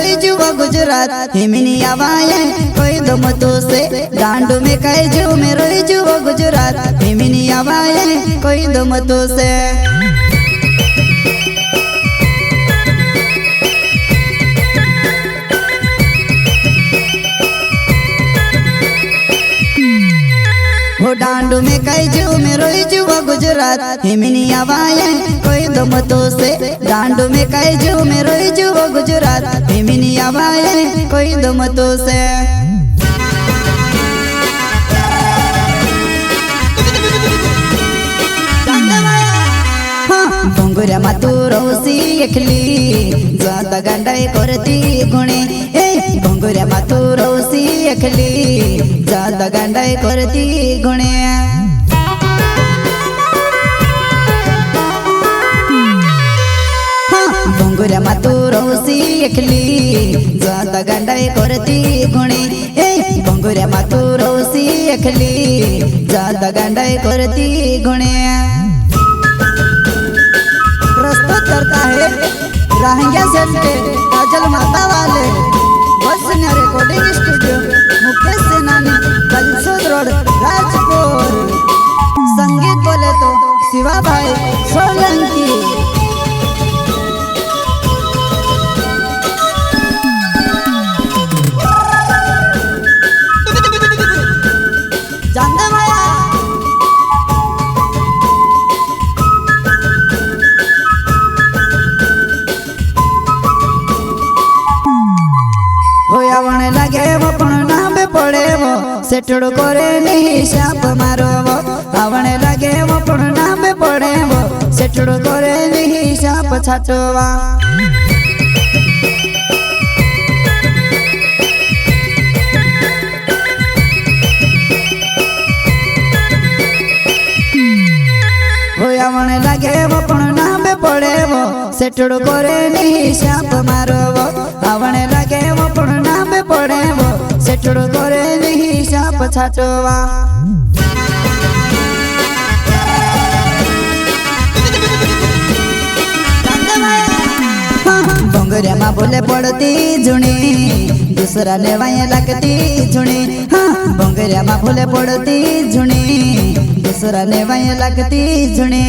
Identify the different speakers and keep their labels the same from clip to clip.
Speaker 1: रोई जुआ गुजरात हिमनी आवाए कोई दम तो से डांडू में कई जू में रोई जुआ गुजरात हिमनी आवाए कोई दम तो से हो डांडू में कई जू में रोई जुआ गुजरात हिमनी आवाए कोई दम तो से डांडू में कई जू में रोई जुआ गुजरात हिमनी आवाए कोई दम तो से भंगुरा मातू रोसी एकली ज्यादा गंडाई करती गुणे भंगुरा मातू रोसी एकली ज्यादा गंडाई करती गुणे भंगुरा मातू रोसी एकली ज्यादा गंडाई करती गुणे भंगुरा मातू रोसी एकली ज्यादा गंडाई करती गुणे प्रस्तुत करता है राहंगिया सेठ के काजल माता वाले बसन्या रिकॉर्डिंग स्टूडियो मुकेश सेनानी कलसोद रोड राजपुर। संगीत बोले तो शिवा भाई सोलंकी। आवने लगे वो पण नाम पड़े वो सेठड़ो करे नहीं शाप मारो वो आवने लगे वो पण नाम पड़े वो सेठड़ो करे नहीं शाप छाटवा हो आवने लगे वो पण नाम पड़े वो सेठड़ो करे नहीं शाप मारो वो आवने लगे वो पण नाम पड़े वो सेठड़ो करे नहीं शाप छाटवा भंगुरिया माँ बोले पड़ती जुनी दूसरा ने वाया लगती जुनी भंगुरिया माँ बोले पड़ती जुनी दूसरा ने वाया लगती जुनी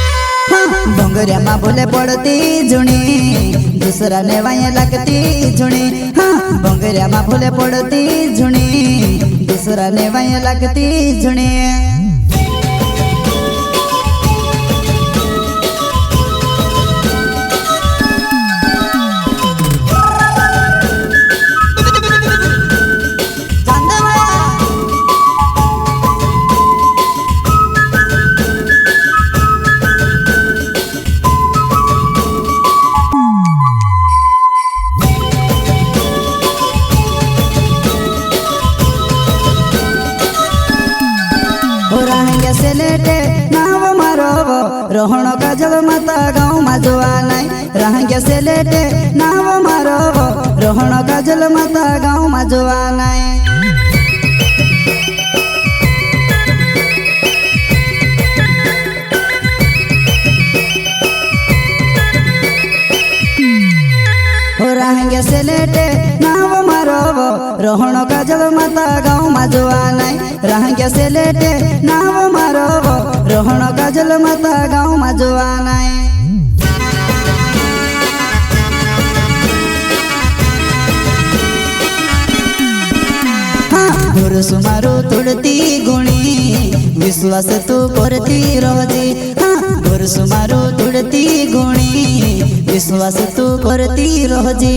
Speaker 1: भंगुरिया माँ बोले पड़ती जुनी दूसरा ने वाया लगती जुनी भंगुरिया माँ बोले पड़ती जुनी दूसरा ने वाया लगती जुनी से लेटे नाव मारो रोहणो का जल माता गाँव में जोआ नहीं रहेंगे से लेटे नाव मारो रोहणो का जल माता गाँव में जोआ नहीं हो रहेंगे से लेटे नाव मारो रोहणो का जल माता गाँव में जोआ नहीं रहेंगे से लेटे नाव मारो रोहणो का जल माता गाँव में जोआ नहीं गुरु सुमारो तुड़ती गुणी विश्वास तू करती रोजी गुरु सुमारो तुड़ती गुणी विश्वास तू करती रोजी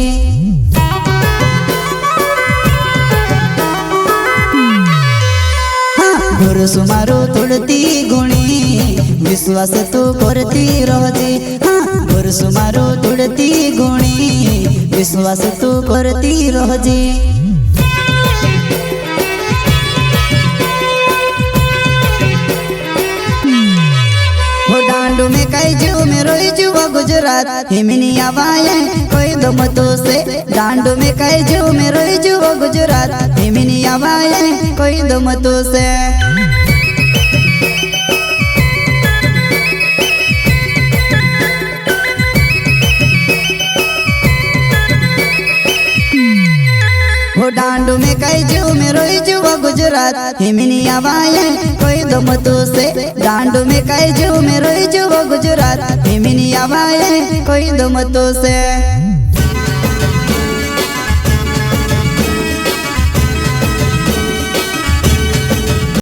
Speaker 1: गुरु सुमारो तुड़ती गुणी विश्वास तू करती रोजी गुरु सुमारो तुड़ती गुणी विश्वास तू करती रोजी डांडू में कई जू में रोई जुआ गुजरात हिमनी आवाए कोई दम तो से डांडू में कई जू में रोई जुआ गुजरात हिमनी आवाए कोई दम तो से हो डांडू में कई जीव में रोई जीव गुजरात हिमनी आवाए कोई दम तो से डांडू में कई जीव में रोई जीव गुजरात हिमनी आवाए कोई दम तो से।